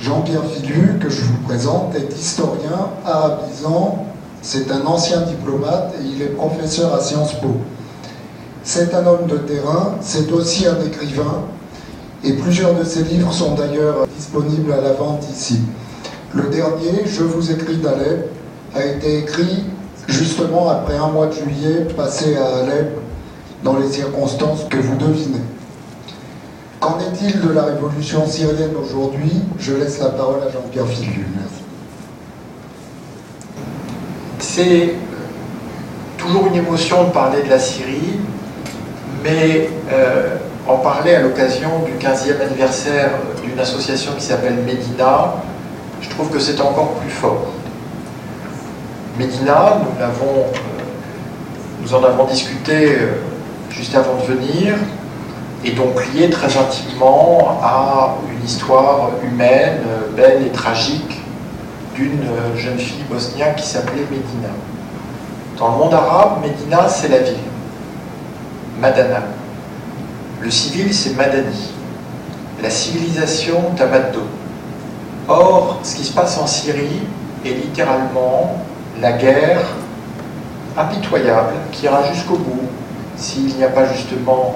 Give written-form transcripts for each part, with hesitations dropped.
Jean-Pierre Filu, que je vous présente, est historien arabisant. C'est un ancien diplomate et il est professeur à Sciences Po. C'est un homme de terrain, c'est aussi un écrivain, et plusieurs de ses livres sont d'ailleurs disponibles à la vente ici. Le dernier, Je vous écris d'Alep, a été écrit justement après un mois de juillet passé à Alep, dans les circonstances que vous devinez. Qu'en est-il de la révolution syrienne aujourd'hui? Je laisse la parole à Jean-Pierre Filu. Merci. C'est toujours une émotion de parler de la Syrie, mais en parler à l'occasion du 15e anniversaire d'une association qui s'appelle Médina, je trouve que c'est encore plus fort. Médina, nous en avons discuté juste avant de venir, et donc lié très intimement à une histoire humaine, belle et tragique d'une jeune fille bosniaque qui s'appelait Médina. Dans le monde arabe, Médina, c'est la ville, Madana. Le civil, c'est Madani. La civilisation, Tamaddo. Or, ce qui se passe en Syrie est littéralement la guerre impitoyable qui ira jusqu'au bout s'il n'y a pas justement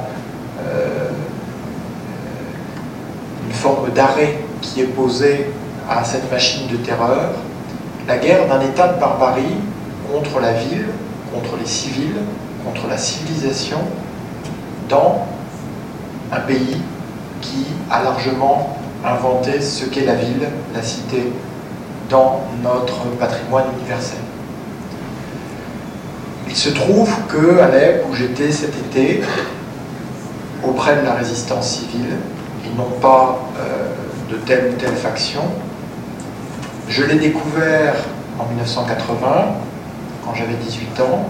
une forme d'arrêt qui est posée à cette machine de terreur, la guerre d'un état de barbarie contre la ville, contre les civils, contre la civilisation, dans un pays qui a largement inventé ce qu'est la ville, la cité, dans notre patrimoine universel. Il se trouve que Alep, où j'étais cet été, auprès de la résistance civile, et non pas de telle ou telle faction, je l'ai découvert en 1980, quand j'avais 18 ans,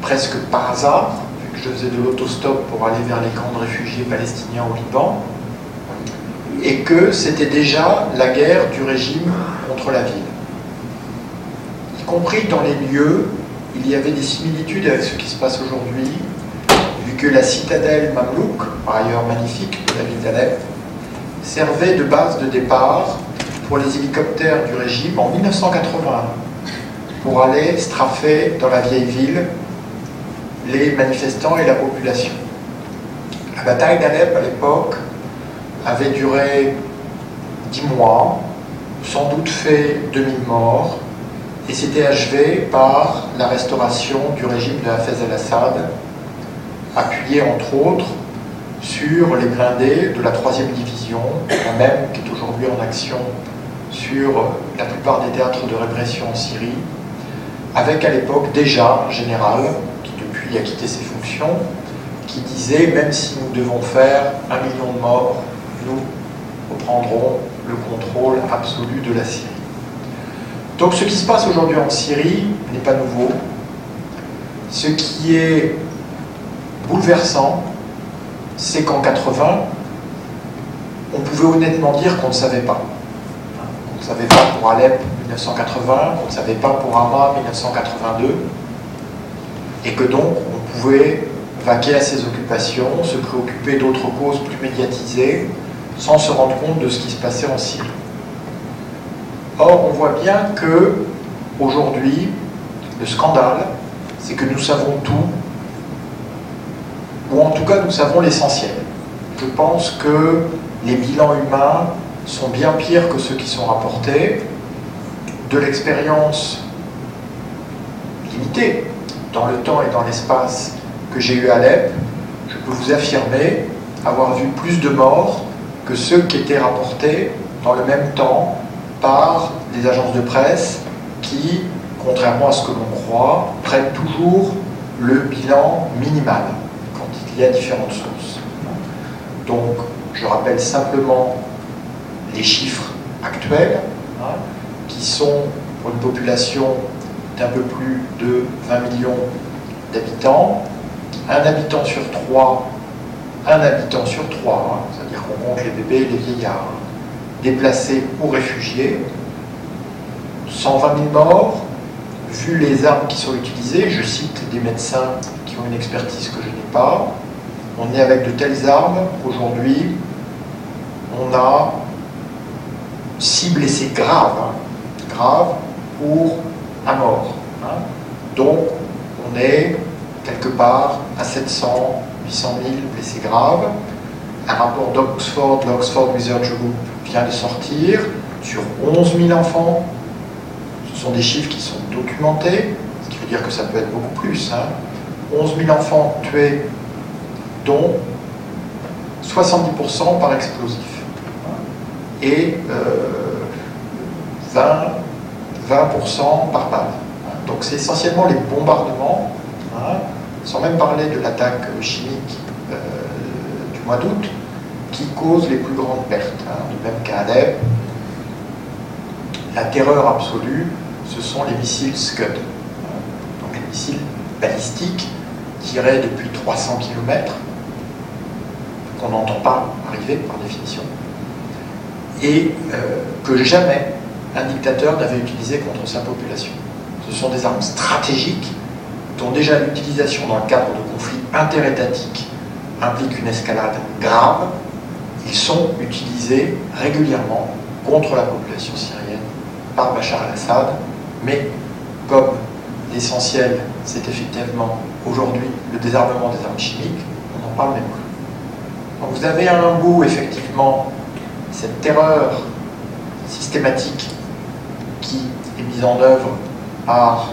presque par hasard, vu que je faisais de l'autostop pour aller vers les camps de réfugiés palestiniens au Liban, et que c'était déjà la guerre du régime contre la ville. Y compris dans les lieux, il y avait des similitudes avec ce qui se passe aujourd'hui, vu que la citadelle Mamlouk, par ailleurs magnifique, de la ville d'Alep, servait de base de départ pour les hélicoptères du régime en 1981, pour aller strafer dans la vieille ville les manifestants et la population. La bataille d'Alep à l'époque avait duré 10 mois, sans doute fait 2000 morts, et s'était achevé par la restauration du régime de Hafez al-Assad, appuyé entre autres sur les blindés de la 3e division, la même qui est aujourd'hui en action sur la plupart des théâtres de répression en Syrie, avec à l'époque déjà un général, qui depuis a quitté ses fonctions, qui disait « même si nous devons faire 1 million de morts, nous reprendrons le contrôle absolu de la Syrie ». Donc ce qui se passe aujourd'hui en Syrie n'est pas nouveau. Ce qui est bouleversant, c'est qu'en 80, on pouvait honnêtement dire qu'on ne savait pas. On ne savait pas pour Alep 1980, on ne savait pas pour Hama 1982, et que donc on pouvait vaquer à ses occupations, se préoccuper d'autres causes plus médiatisées, sans se rendre compte de ce qui se passait en Syrie. Or, on voit bien que, aujourd'hui, le scandale, c'est que nous savons tout, ou en tout cas nous savons l'essentiel. Je pense que les bilans humains sont bien pires que ceux qui sont rapportés. De l'expérience limitée dans le temps et dans l'espace que j'ai eu à Alep, je peux vous affirmer avoir vu plus de morts que ceux qui étaient rapportés dans le même temps par les agences de presse qui, contrairement à ce que l'on croit, prennent toujours le bilan minimal quand il y a différentes sources. Donc, je rappelle simplement les chiffres actuels, qui sont pour une population d'un peu plus de 20 millions d'habitants, un habitant sur trois, c'est-à-dire qu'on compte les bébés et les vieillards, déplacés ou réfugiés, 120 000 morts, vu les armes qui sont utilisées, je cite des médecins qui ont une expertise que je n'ai pas, on est avec de telles armes qu'aujourd'hui, on a 6 blessés graves, graves pour un mort. Donc, on est quelque part à 700, 800 000 blessés graves. Un rapport d'Oxford, l'Oxford Research Group, vient de sortir sur 11 000 enfants. Ce sont des chiffres qui sont documentés, ce qui veut dire que ça peut être beaucoup plus. 11 000 enfants tués, dont 70% par explosif. Et 20% par balle. Donc c'est essentiellement les bombardements, sans même parler de l'attaque chimique du mois d'août, qui causent les plus grandes pertes. De même qu'à Alep, la terreur absolue, ce sont les missiles Scud. Donc les missiles balistiques tirés depuis 300 km, qu'on n'entend pas arriver par définition, et que jamais un dictateur n'avait utilisé contre sa population. Ce sont des armes stratégiques dont déjà l'utilisation dans le cadre de conflits interétatiques implique une escalade grave. Ils sont utilisés régulièrement contre la population syrienne par Bachar el-Assad, mais comme l'essentiel, c'est effectivement aujourd'hui le désarmement des armes chimiques, on n'en parle même plus. Donc vous avez à un bout, effectivement, cette terreur systématique qui est mise en œuvre par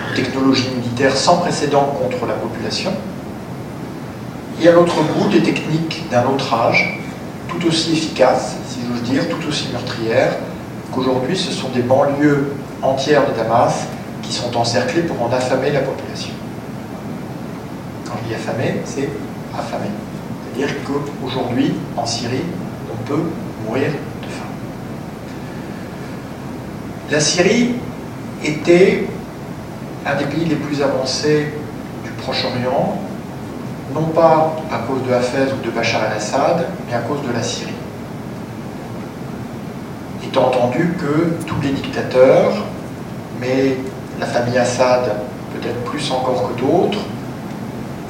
une technologie militaire sans précédent contre la population, et à l'autre bout des techniques d'un autre âge, tout aussi efficaces, si j'ose dire, tout aussi meurtrières, qu'aujourd'hui ce sont des banlieues entières de Damas qui sont encerclées pour en affamer la population. Quand je dis affamer, c'est affamer. C'est-à-dire qu'aujourd'hui, en Syrie, on peut mourir de faim. La Syrie était un des pays les plus avancés du Proche-Orient, non pas à cause de Hafez ou de Bachar el-Assad, mais à cause de la Syrie. Étant entendu que tous les dictateurs, mais la famille Assad peut-être plus encore que d'autres,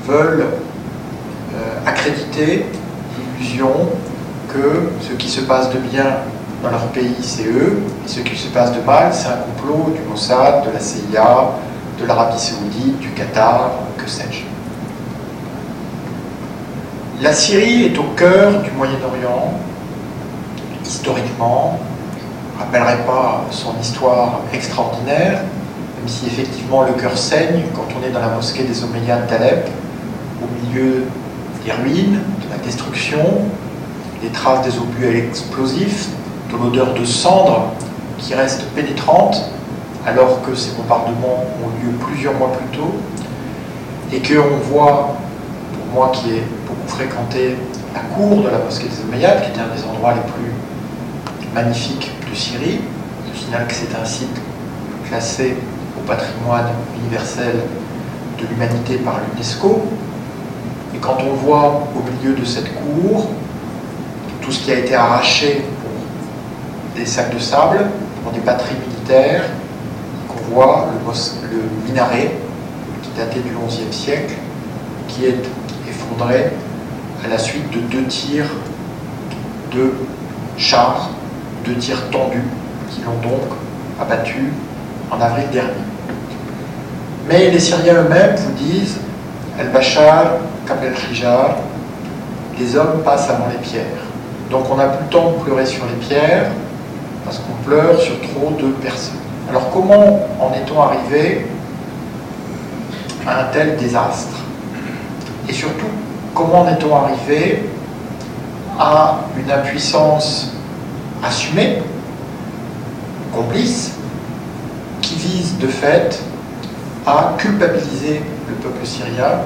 veulent accréditer l'illusion que ce qui se passe de bien dans leur pays, c'est eux, et ce qui se passe de mal, c'est un complot du Mossad, de la CIA, de l'Arabie Saoudite, du Qatar, que sais-je. La Syrie est au cœur du Moyen-Orient, historiquement. Je ne rappellerai pas son histoire extraordinaire, même si effectivement le cœur saigne quand on est dans la mosquée des Omeyyades d'Alep, au milieu des ruines, de la destruction, des traces des obus explosifs, de l'odeur de cendre qui reste pénétrante, alors que ces bombardements ont lieu plusieurs mois plus tôt, et qu'on voit, pour moi qui ai beaucoup fréquenté la cour de la mosquée des Omeyyades, qui était un des endroits les plus magnifiques de Syrie. Je signale que c'est un site classé au patrimoine universel de l'humanité par l'UNESCO. Et quand on voit au milieu de cette cour tout ce qui a été arraché pour des sacs de sable, pour des batteries militaires, qu'on voit le minaret qui datait du XIe siècle, qui est effondré à la suite de 2 tirs de chars, 2 tirs tendus, qui l'ont donc abattu en avril dernier. Mais les Syriens eux-mêmes vous disent El-Bachar, Kabel Hijar, les hommes passent avant les pierres. Donc on n'a plus le temps de pleurer sur les pierres, parce qu'on pleure sur trop de personnes. Alors comment en est-on arrivé à un tel désastre? Et surtout, comment en est-on arrivé à une impuissance assumée, complice, qui vise de fait à culpabiliser le peuple syrien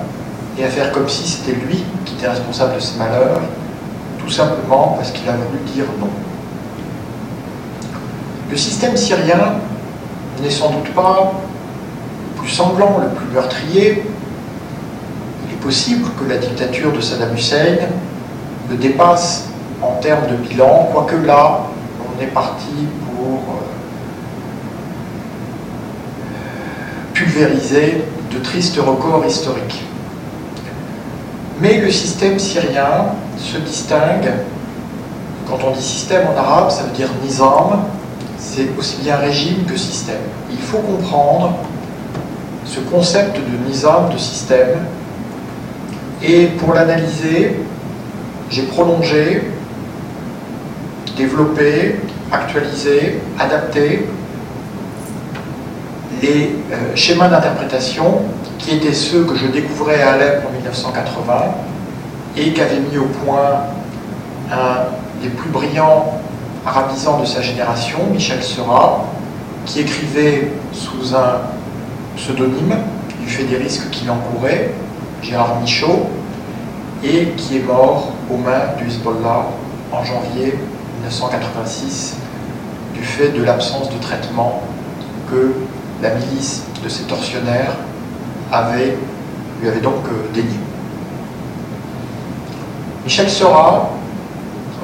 et à faire comme si c'était lui qui était responsable de ce malheur, tout simplement parce qu'il a voulu dire non. Le système syrien n'est sans doute pas le plus sanglant, le plus meurtrier. Il est possible que la dictature de Saddam Hussein le dépasse en termes de bilan, quoique là, on est parti pour pulvériser de tristes records historiques. Mais le système syrien se distingue Quand on dit système en arabe, ça veut dire nizam, c'est aussi bien régime que système. Il faut comprendre ce concept de nizam, de système, et pour l'analyser, j'ai prolongé, développé, actualisé, adapté les schémas d'interprétation qui étaient ceux que je découvrais à Alep en 1980 et qu'avait mis au point un des plus brillants arabisants de sa génération, Michel Seurat, qui écrivait sous un pseudonyme du fait des risques qu'il encourait, Gérard Michaud, et qui est mort aux mains du Hezbollah en janvier 1986 du fait de l'absence de traitement que la milice de ces tortionnaires lui avait donc dénié. Michel Seurat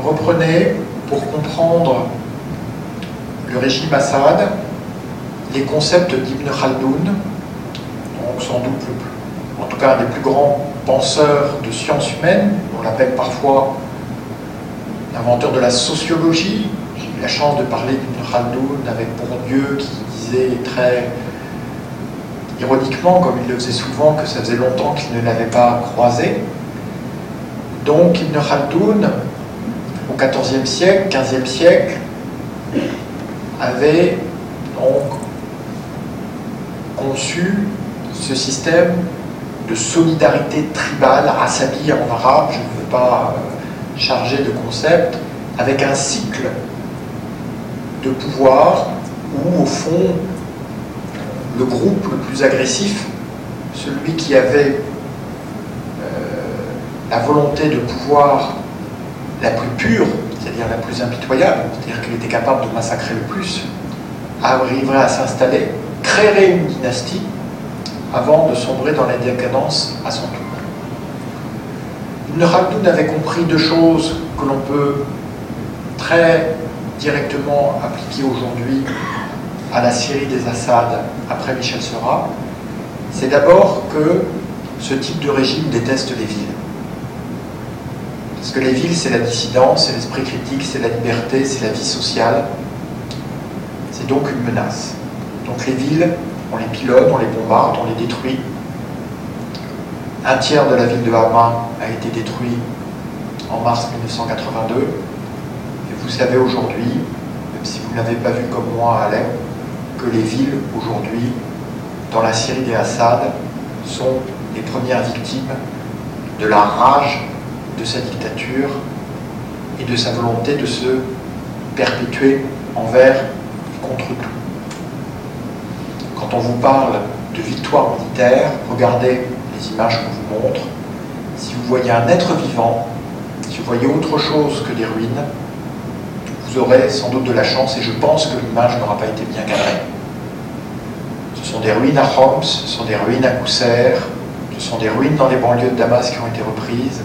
reprenait, pour comprendre le régime Assad, les concepts d'Ibn Khaldoun, donc sans doute en tout cas un des plus grands penseurs de sciences humaines, on l'appelle parfois l'inventeur de la sociologie. J'ai eu la chance de parler d'Ibn Khaldoun avec Bourdieu qui disait très ironiquement, comme il le faisait souvent, que ça faisait longtemps qu'il ne l'avait pas croisé. Donc Ibn Khaldoun, au XIVe siècle, XVe siècle, avait donc conçu ce système de solidarité tribale, asabi en arabe, je ne veux pas charger de concept, avec un cycle de pouvoir où, au fond, le groupe le plus agressif, celui qui avait la volonté de pouvoir la plus pure, c'est-à-dire la plus impitoyable, c'est-à-dire qu'il était capable de massacrer le plus, arriverait à s'installer, créerait une dynastie avant de sombrer dans la décadence à son tour. Ibn Khaldoun avait compris deux choses que l'on peut très directement appliquer aujourd'hui à la Syrie des Assad après Michel Seurat. C'est d'abord que ce type de régime déteste les villes. Parce que les villes, c'est la dissidence, c'est l'esprit critique, c'est la liberté, c'est la vie sociale. C'est donc une menace. Donc les villes, on les pilonne, on les bombarde, on les détruit. Un tiers de la ville de Hama a été détruit en mars 1982. Et vous savez aujourd'hui, même si vous ne l'avez pas vu comme moi à Alep, que les villes aujourd'hui, dans la Syrie des Assad, sont les premières victimes de la rage de sa dictature et de sa volonté de se perpétuer envers et contre tout. Quand on vous parle de victoire militaire, regardez les images qu'on vous montre. Si vous voyez un être vivant, si vous voyez autre chose que des ruines, vous aurez sans doute de la chance, et je pense que l'image n'aura pas été bien cadrée. Ce sont des ruines à Homs, ce sont des ruines à Qousseir, ce sont des ruines dans les banlieues de Damas qui ont été reprises,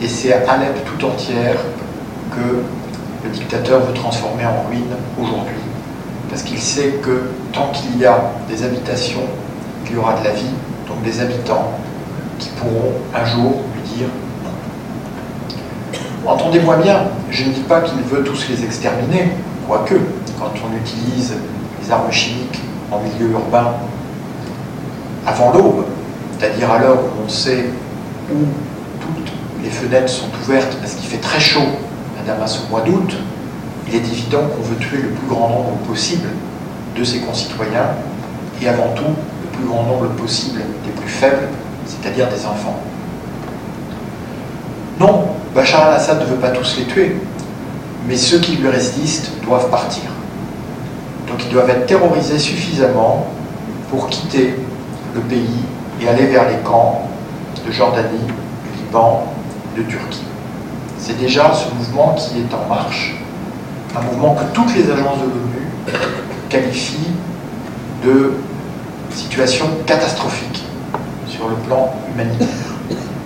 et c'est à Alep tout entière que le dictateur veut transformer en ruine aujourd'hui. Parce qu'il sait que tant qu'il y a des habitations, il y aura de la vie, donc des habitants qui pourront un jour lui dire non. Entendez-moi bien, je ne dis pas qu'il veut tous les exterminer, quoique, quand on utilise les armes chimiques en milieu urbain avant l'aube, c'est-à-dire à l'heure où on sait où toutes les fenêtres sont ouvertes parce qu'il fait très chaud à Damas au mois d'août, il est évident qu'on veut tuer le plus grand nombre possible de ses concitoyens et avant tout le plus grand nombre possible des plus faibles, c'est-à-dire des enfants. Non, Bachar al-Assad ne veut pas tous les tuer, mais ceux qui lui résistent doivent partir. Donc ils doivent être terrorisés suffisamment pour quitter le pays et aller vers les camps de Jordanie, du Liban, de Turquie. C'est déjà ce mouvement qui est en marche, un mouvement que toutes les agences de l'ONU qualifient de situation catastrophique sur le plan humanitaire.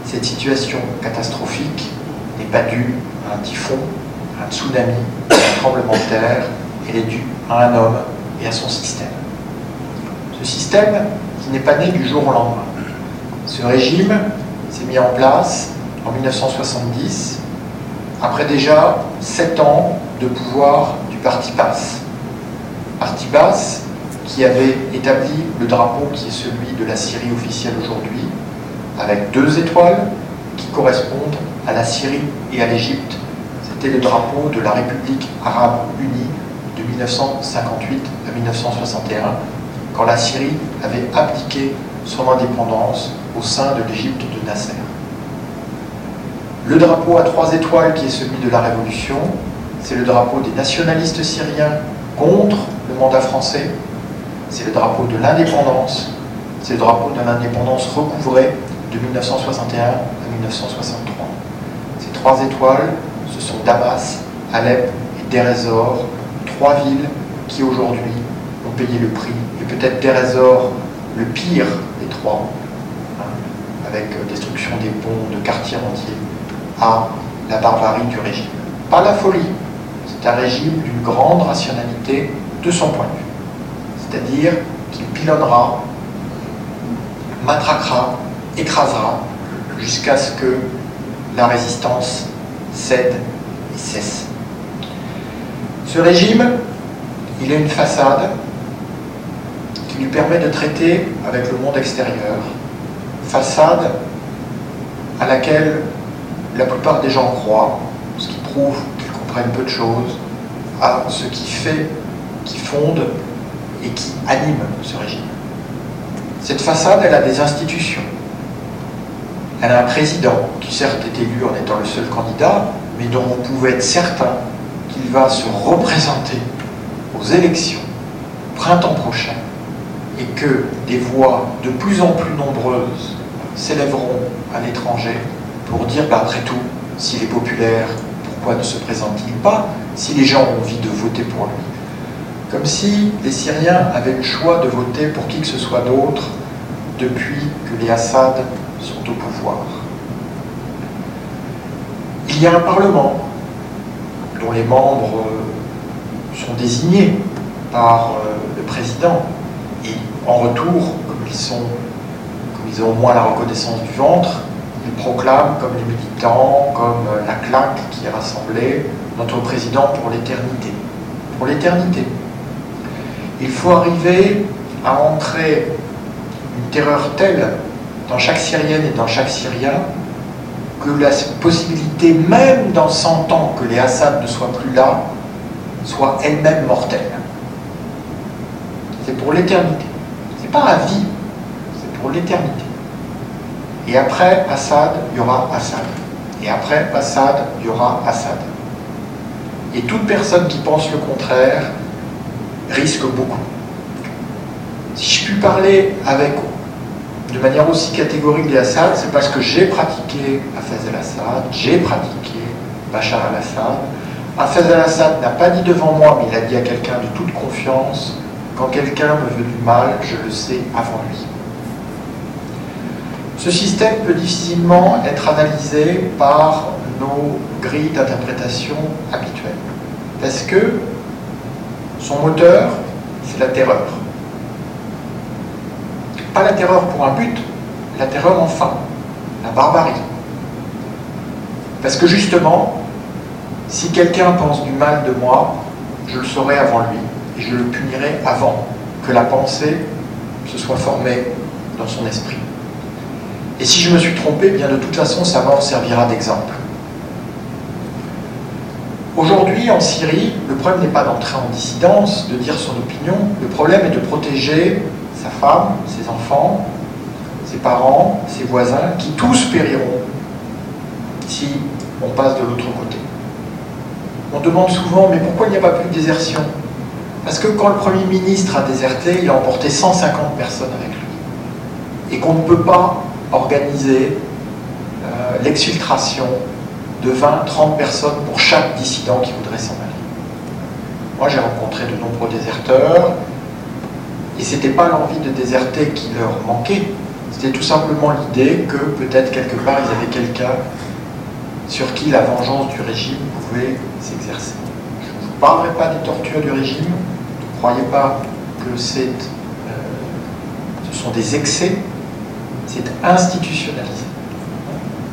Cette situation catastrophique n'est pas due à un typhon, à un tsunami, à un tremblement de terre, elle est due à un homme et à son système. Ce système qui n'est pas né du jour au lendemain. Ce régime s'est mis en place en 1970 après déjà 7 ans de pouvoir du Parti Baas. Parti Baas qui avait établi le drapeau qui est celui de la Syrie officielle aujourd'hui, avec 2 étoiles qui correspondent à la Syrie et à l'Égypte. C'était le drapeau de la République arabe unie de 1958 à 1961, quand la Syrie avait abdiqué son indépendance au sein de l'Égypte de Nasser. Le drapeau à 3 étoiles qui est celui de la Révolution, c'est le drapeau des nationalistes syriens contre le mandat français, c'est le drapeau de l'indépendance, c'est le drapeau de l'indépendance recouvrée de 1961 à 1963. Ces 3 étoiles, ce sont Damas, Alep et Deir ez-Zor, 3 villes qui aujourd'hui ont payé le prix, et peut-être Deir ez-Zor le pire des 3, avec destruction des ponts, de quartiers entiers, à la barbarie du régime. Pas la folie, c'est un régime d'une grande rationalité de son point de vue. C'est-à-dire qu'il pilonnera, matraquera, écrasera, jusqu'à ce que la résistance cède et cesse. Ce régime, il a une façade qui lui permet de traiter avec le monde extérieur, façade à laquelle la plupart des gens croient, ce qui prouve qu'ils comprennent peu de choses, à ce qui fait, qui fonde et qui anime ce régime. Cette façade, elle a des institutions. Elle a un président qui certes est élu en étant le seul candidat, mais dont on pouvait être certain qu'il va se représenter aux élections printemps prochain et que des voix de plus en plus nombreuses s'élèveront à l'étranger pour dire, après tout, s'il est populaire, pourquoi ne se présente-t-il pas, si les gens ont envie de voter pour lui. Comme si les Syriens avaient le choix de voter pour qui que ce soit d'autre depuis que les Assad sont au pouvoir. Il y a un Parlement dont les membres sont désignés par le président et en retour, comme ils ont au moins la reconnaissance du ventre, ils proclament comme les militants, comme la claque qui est rassemblée, notre président pour l'éternité. Pour l'éternité. Il faut arriver à entrer une terreur telle dans chaque Syrienne et dans chaque Syrien que la possibilité, même dans 100 ans, que les Assad ne soient plus là, soit elle-même mortelle. C'est pour l'éternité. C'est pas à vie, c'est pour l'éternité. Et après Assad, il y aura Assad. Et après Assad, il y aura Assad. Et toute personne qui pense le contraire risque beaucoup. Si je puis parler de manière aussi catégorique des Assad, c'est parce que j'ai pratiqué Hafez al-Assad, j'ai pratiqué Bachar al-Assad. Hafez al-Assad n'a pas dit devant moi, mais il a dit à quelqu'un de toute confiance, quand quelqu'un me veut du mal, je le sais avant lui. Ce système peut difficilement être analysé par nos grilles d'interprétation habituelles. Parce que son moteur, c'est la terreur. Pas la terreur pour un but, la terreur enfin, la barbarie. Parce que justement, si quelqu'un pense du mal de moi, je le saurai avant lui, et je le punirai avant que la pensée se soit formée dans son esprit. Et si je me suis trompé, bien de toute façon, sa mort servira d'exemple. Aujourd'hui, en Syrie, le problème n'est pas d'entrer en dissidence, de dire son opinion, le problème est de protéger sa femme, ses enfants, ses parents, ses voisins, qui tous périront si on passe de l'autre côté. On demande souvent, mais pourquoi il n'y a pas plus de désertion? Parce que quand le Premier ministre a déserté, il a emporté 150 personnes avec lui. Et qu'on ne peut pas organiser l'exfiltration de 20-30 personnes pour chaque dissident qui voudrait s'en aller. Moi, j'ai rencontré de nombreux déserteurs, et ce n'était pas l'envie de déserter qui leur manquait, c'était tout simplement l'idée que peut-être quelque part, ils avaient quelqu'un sur qui la vengeance du régime pouvait s'exercer. Je ne vous parlerai pas des tortures du régime, ne croyez pas que ce sont des excès, c'est institutionnalisé.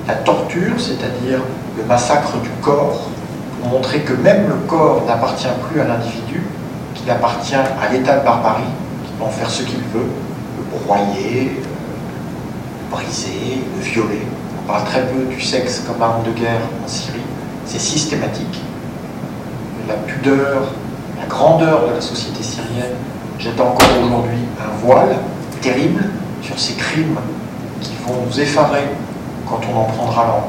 La torture, c'est-à-dire le massacre du corps, pour montrer que même le corps n'appartient plus à l'individu, qu'il appartient à l'état de barbarie, qui peut en faire ce qu'il veut, le broyer, le briser, le violer. On parle très peu du sexe comme arme de guerre en Syrie, c'est systématique. La pudeur, la grandeur de la société syrienne jette encore aujourd'hui un voile terrible sur ces crimes qui vont nous effarer quand on prendra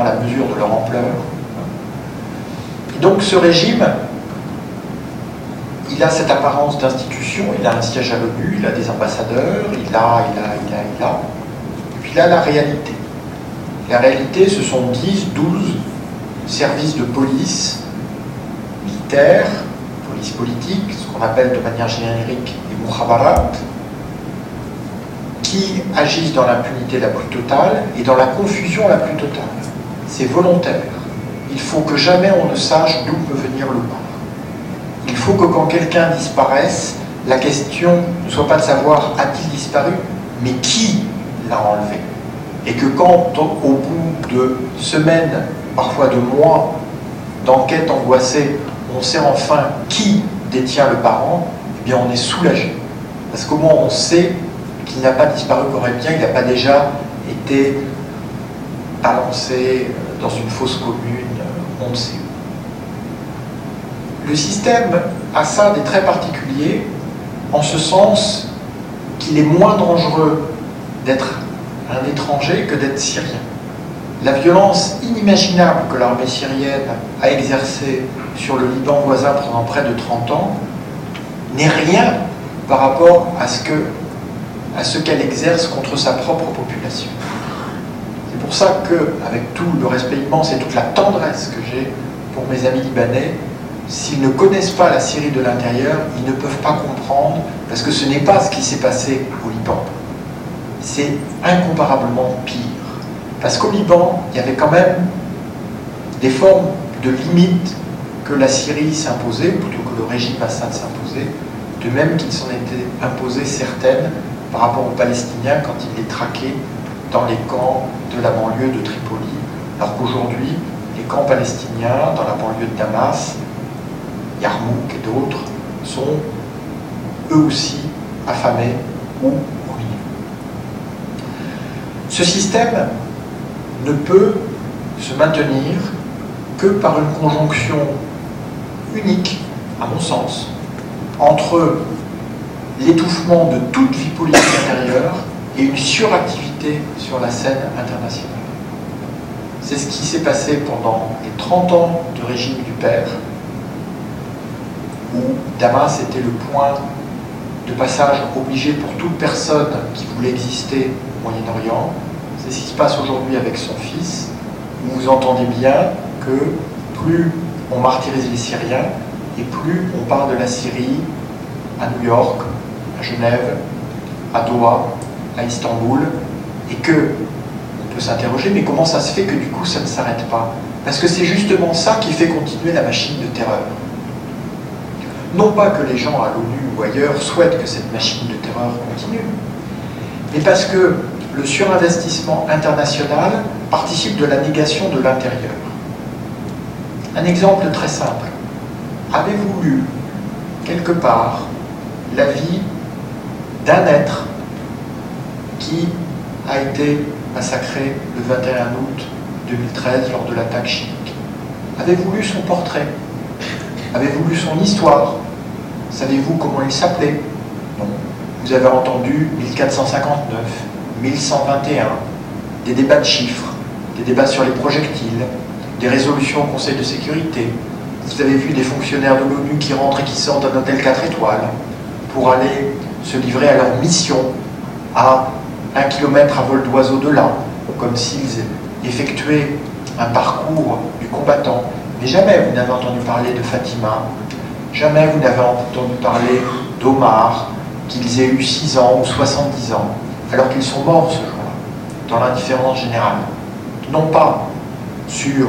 la mesure de leur ampleur. Et donc ce régime, il a cette apparence d'institution, il a un siège à l'ONU, il a des ambassadeurs, il a. Et puis il a la réalité. La réalité, ce sont 10, 12 services de police, militaires, police politique, ce qu'on appelle de manière générique les mukhabarat, qui agissent dans l'impunité la plus totale et dans la confusion la plus totale. C'est volontaire. Il faut que jamais on ne sache d'où peut venir le mal. Il faut que quand quelqu'un disparaisse, la question ne soit pas de savoir a-t-il disparu, mais qui l'a enlevé. Et que quand, au bout de semaines, parfois de mois, d'enquêtes angoissées, on sait enfin qui détient le parent, eh bien on est soulagé. Parce qu'au moins on sait qu'il n'a pas disparu corps et bien, il n'a pas déjà été balancé dans une fosse commune, on ne sait où. Le système a ça des traits particuliers, en ce sens qu'il est moins dangereux d'être un étranger que d'être syrien. La violence inimaginable que l'armée syrienne a exercée sur le Liban voisin pendant près de 30 ans n'est rien par rapport à ce qu'elle exerce contre sa propre population. C'est pour ça que, avec tout le respect immense et toute la tendresse que j'ai pour mes amis libanais, s'ils ne connaissent pas la Syrie de l'intérieur, ils ne peuvent pas comprendre, parce que ce n'est pas ce qui s'est passé au Liban. C'est incomparablement pire. Parce qu'au Liban, il y avait quand même des formes de limites que la Syrie s'imposait, ou plutôt que le régime Assad s'imposait, de même qu'il s'en était imposé certaines par rapport aux Palestiniens quand il les traquait dans les camps de la banlieue de Tripoli, alors qu'aujourd'hui, les camps palestiniens dans la banlieue de Damas, Yarmouk et d'autres, sont eux aussi affamés ou ruinés. Ce système ne peut se maintenir que par une conjonction unique, à mon sens, entre l'étouffement de toute vie politique intérieure et une suractivité sur la scène internationale. C'est ce qui s'est passé pendant les 30 ans de régime du père, où Damas était le point de passage obligé pour toute personne qui voulait exister au Moyen-Orient. C'est ce qui se passe aujourd'hui avec son fils, où vous entendez bien que plus on martyrise les Syriens, et plus on parle de la Syrie à New York, à Genève, à Doha, à Istanbul, et que on peut s'interroger, mais comment ça se fait que du coup ça ne s'arrête pas? Parce que c'est justement ça qui fait continuer la machine de terreur. Non pas que les gens à l'ONU ou ailleurs souhaitent que cette machine de terreur continue, mais parce que le surinvestissement international participe de la négation de l'intérieur. Un exemple très simple. Avez-vous lu, quelque part, la vie d'un être qui a été massacré le 21 août 2013 lors de l'attaque chiite? Avez-vous lu son portrait? Avez-vous lu son histoire? Savez-vous comment il s'appelait? Non. Vous avez entendu 1459, 1121, des débats de chiffres, des débats sur les projectiles, des résolutions au Conseil de sécurité. Vous avez vu des fonctionnaires de l'ONU qui rentrent et qui sortent d'un hôtel 4 étoiles pour aller se livrer à leur mission à 1 kilomètre à vol d'oiseau de là, comme s'ils effectuaient un parcours du combattant. Mais jamais vous n'avez entendu parler de Fatima, jamais vous n'avez entendu parler d'Omar, qu'ils aient eu 6 ans ou 70 ans, alors qu'ils sont morts ce jour-là, dans l'indifférence générale. Non pas sur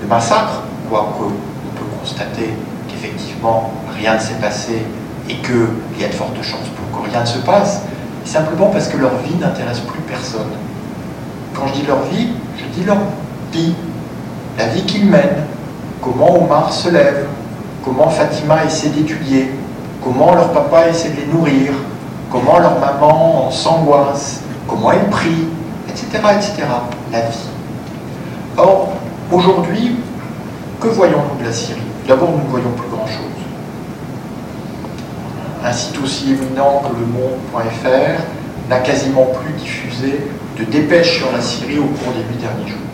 le massacre, quoique on peut constater qu'effectivement rien ne s'est passé et qu'il y a de fortes chances pour que rien ne se passe, mais simplement parce que leur vie n'intéresse plus personne. Quand je dis leur vie, je dis leur vie. la vie qu'ils mènent, comment Omar se lève, comment Fatima essaie d'étudier, comment leur papa essaie de les nourrir, comment leur maman s'angoisse, comment elle prie, etc., etc. La vie. Or, aujourd'hui, que voyons-nous de la Syrie? D'abord, nous ne voyons plus grand-chose. Un site aussi éminent que le monde.fr n'a quasiment plus diffusé de dépêches sur la Syrie au cours des 8 derniers jours.